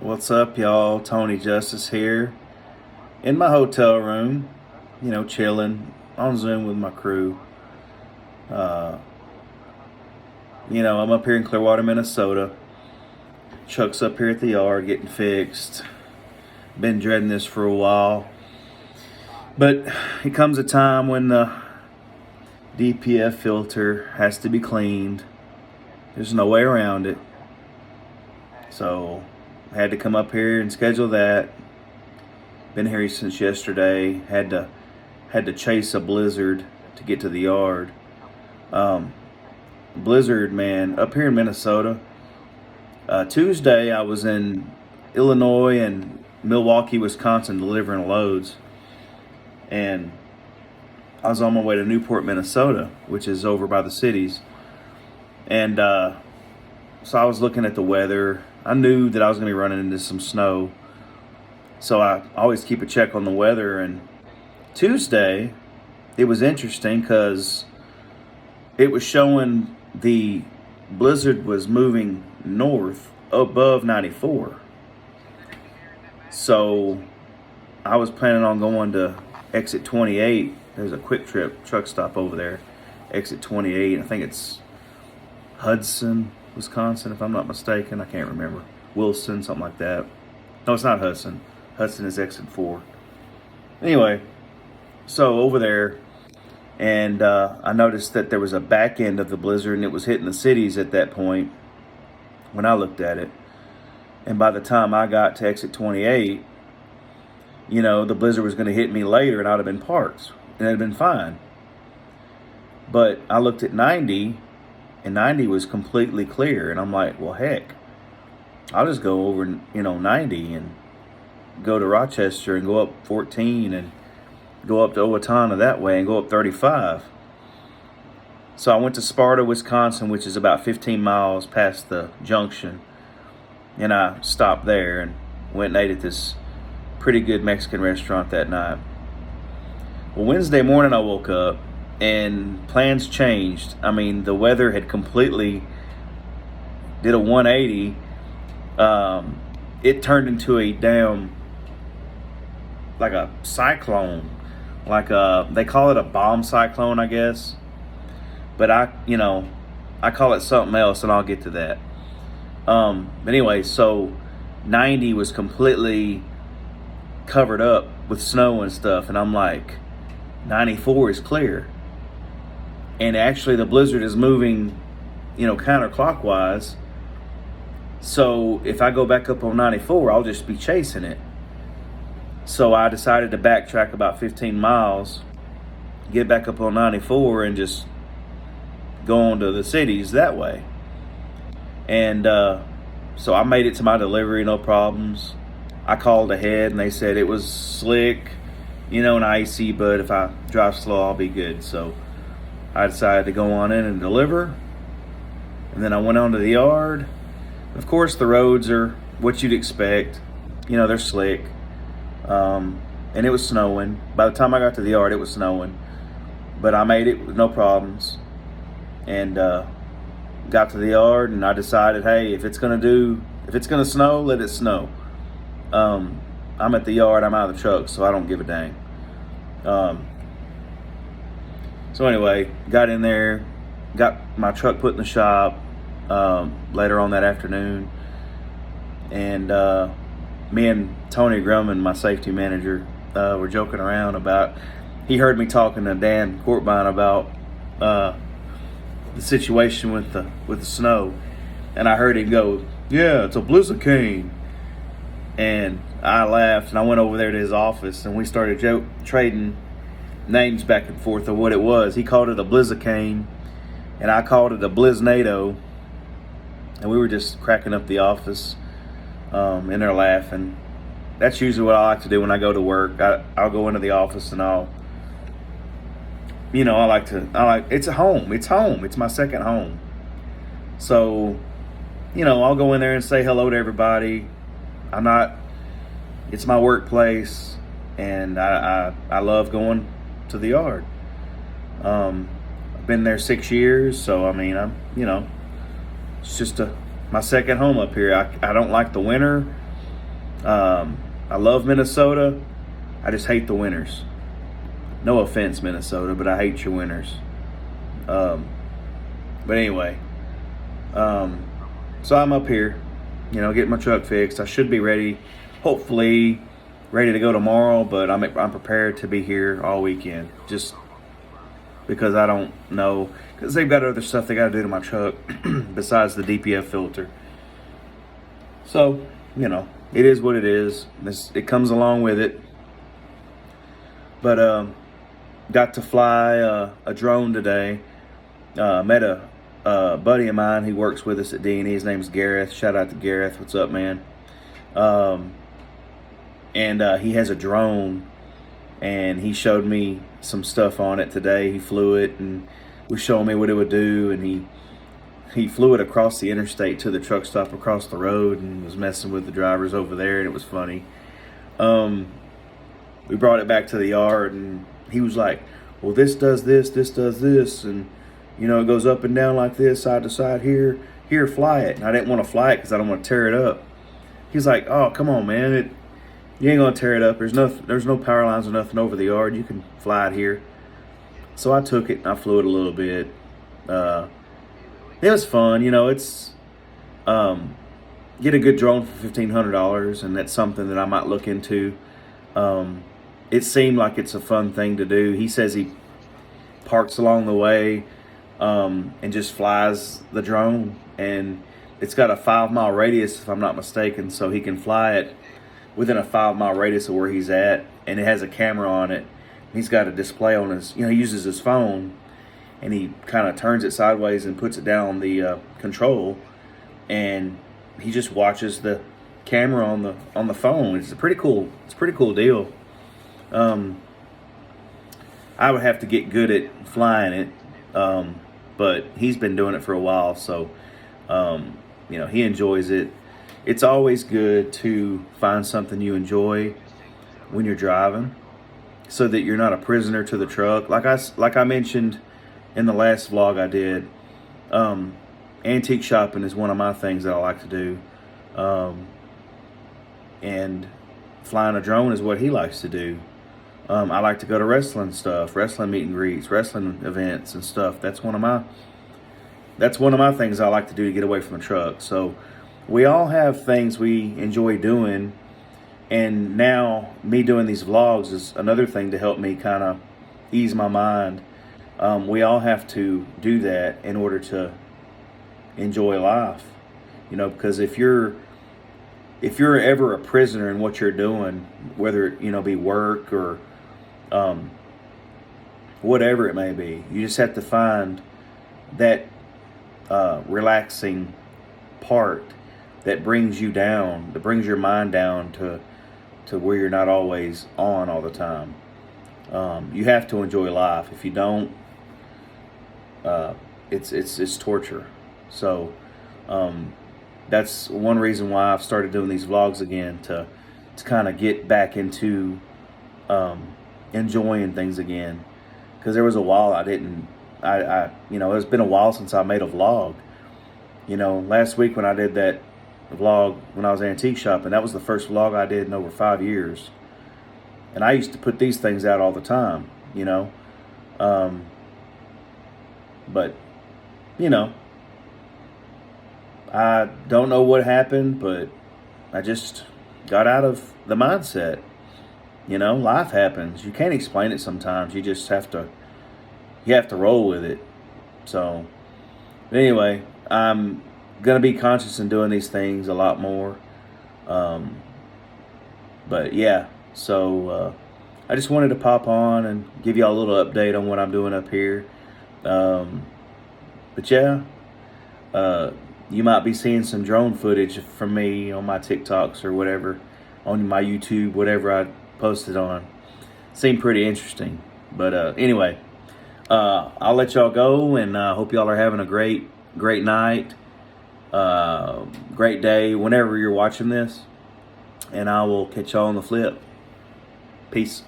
What's up, y'all? Tony Justice here in my hotel room, chilling on Zoom with my crew. Uh, I'm up here in Clearwater, Minnesota. Chuck's up here at the yard getting fixed. Been dreading this for a while. But it comes a time when the DPF filter has to be cleaned. There's no way around it. So I had to come up here and schedule that. Been here since yesterday. Had to chase a blizzard to get to the yard. Blizzard, man, up here in Minnesota. Tuesday I was in Illinois and Milwaukee, Wisconsin delivering loads. And I was on my way to Newport, Minnesota, which is over by the cities. And so I was looking at the weather. I knew that I was going to be running into some snow. So I always keep a check on the weather. And Tuesday, it was interesting because it was showing the blizzard was moving north above 94. So I was planning on going to exit 28. There's a quick trip truck stop over there. Exit 28. I think it's Hudson, Wisconsin, if I'm not mistaken. I can't remember. Wilson, something like that. No, it's not Hudson. Hudson is exit 4. Anyway, so over there, and I noticed that there was a back end of the blizzard, and it was hitting the cities at that point when I looked at it. And by the time I got to exit 28, the blizzard was going to hit me later, and I'd have been parked, and it'd have been fine. But I looked at 90, and 90 was completely clear, and I'm like, well, heck, I'll just go over, 90 and go to Rochester and go up 14 and go up to Owatonna that way and go up 35. So I went to Sparta, Wisconsin, which is about 15 miles past the junction, and I stopped there and went and ate at this pretty good Mexican restaurant that night. Well, Wednesday morning I woke up and plans changed. I mean, the weather had completely did a 180. It turned into a damn, like a cyclone. They call it a bomb cyclone, I guess. But I call it something else, and I'll get to that. But anyway, so 90 was completely covered up with snow and stuff, and I'm like, 94 is clear. And actually the blizzard is moving, counterclockwise. So if I go back up on 94, I'll just be chasing it. So I decided to backtrack about 15 miles, get back up on 94, and just go on to the cities that way. And so I made it to my delivery, no problems. I called ahead, and they said it was slick, and icy, but if I drive slow, I'll be good. So I decided to go on in and deliver. And then I went on to the yard. Of course, the roads are what you'd expect. They're slick. And it was snowing. By the time I got to the yard, it was snowing. But I made it with no problems. And got to the yard, and I decided, hey, if it's gonna snow, let it snow. I'm at the yard, I'm out of the truck, so I don't give a dang. So anyway, got in there, got my truck put in the shop later on that afternoon, and me and Tony Grumman, my safety manager, were joking around about, he heard me talking to Dan Courtbine about the situation with the snow, and I heard him go, yeah, it's a blizzard cane. And I laughed, and I went over there to his office, and we started trading names back and forth of what it was. He called it a blizzicane, and I called it a bliznado, and we were just cracking up the office, and they're laughing. That's usually what I like to do when I go to work. I'll go into the office, and I like, it's a home. It's home. It's my second home. So, I'll go in there and say hello to everybody. It's my workplace, and I love going to the yard. I've been there 6 years, so it's just my second home up here. I don't like the winter. I love Minnesota. I just hate the winters. No offense, Minnesota, but I hate your winters. Um, but anyway, so I'm up here, getting my truck fixed. I should be ready, hopefully ready to go tomorrow, but I'm prepared to be here all weekend. Just because I don't know, because they've got other stuff they got to do to my truck besides the DPF filter. So, it is what it is. It comes along with it. But got to fly a drone today. Met a buddy of mine. He works with us at D&E. His name's Gareth. Shout out to Gareth. What's up, man? And he has a drone, and he showed me some stuff on it today. He flew it and was showing me what it would do, and he flew it across the interstate to the truck stop across the road and was messing with the drivers over there, and it was funny. We brought it back to the yard, and he was like, well, this does this does this, and it goes up and down like this, side to side here, fly it. And I didn't want to fly it because I don't want to tear it up. He's like, oh, come on, man, you ain't gonna tear it up. There's no power lines or nothing over the yard. You can fly it here. So I took it and I flew it a little bit. It was fun, it's get a good drone for $1,500, and that's something that I might look into. It seemed like it's a fun thing to do. He says he parks along the way and just flies the drone, and it's got a 5-mile radius, if I'm not mistaken, so he can fly it within a 5-mile radius of where he's at, and it has a camera on it. He's got a display on his, he uses his phone, and he kind of turns it sideways and puts it down on the control, and he just watches the camera on the phone. It's a pretty cool deal. I would have to get good at flying it, but he's been doing it for a while, so he enjoys it. It's always good to find something you enjoy when you're driving, so that you're not a prisoner to the truck. Like I mentioned in the last vlog I did, antique shopping is one of my things that I like to do, and flying a drone is what he likes to do. I like to go to wrestling meet and greets, wrestling events and stuff. That's one of my things I like to do to get away from the truck. So we all have things we enjoy doing, and now me doing these vlogs is another thing to help me kind of ease my mind. We all have to do that in order to enjoy life, because if you're ever a prisoner in what you're doing, whether it be work or whatever it may be, you just have to find that relaxing part that brings you down, that brings your mind down to where you're not always on all the time. You have to enjoy life. If you don't, it's torture. So that's one reason why I've started doing these vlogs again, to kind of get back into enjoying things again. Because there was a while it's been a while since I made a vlog. Last week when I did that vlog when I was antique shopping, that was the first vlog I did in over 5 years. And I used to put these things out all the time, but I don't know what happened, but I just got out of the mindset. Life happens. You can't explain it sometimes. You just have to roll with it. So anyway, I'm going to be conscious in doing these things a lot more. But yeah, so I just wanted to pop on and give y'all a little update on what I'm doing up here. But yeah, you might be seeing some drone footage from me on my TikToks or whatever, on my YouTube, whatever I posted on. Seemed pretty interesting. But anyway, I'll let y'all go, and hope y'all are having a great night, great day, whenever you're watching this. And I will catch y'all on the flip. Peace.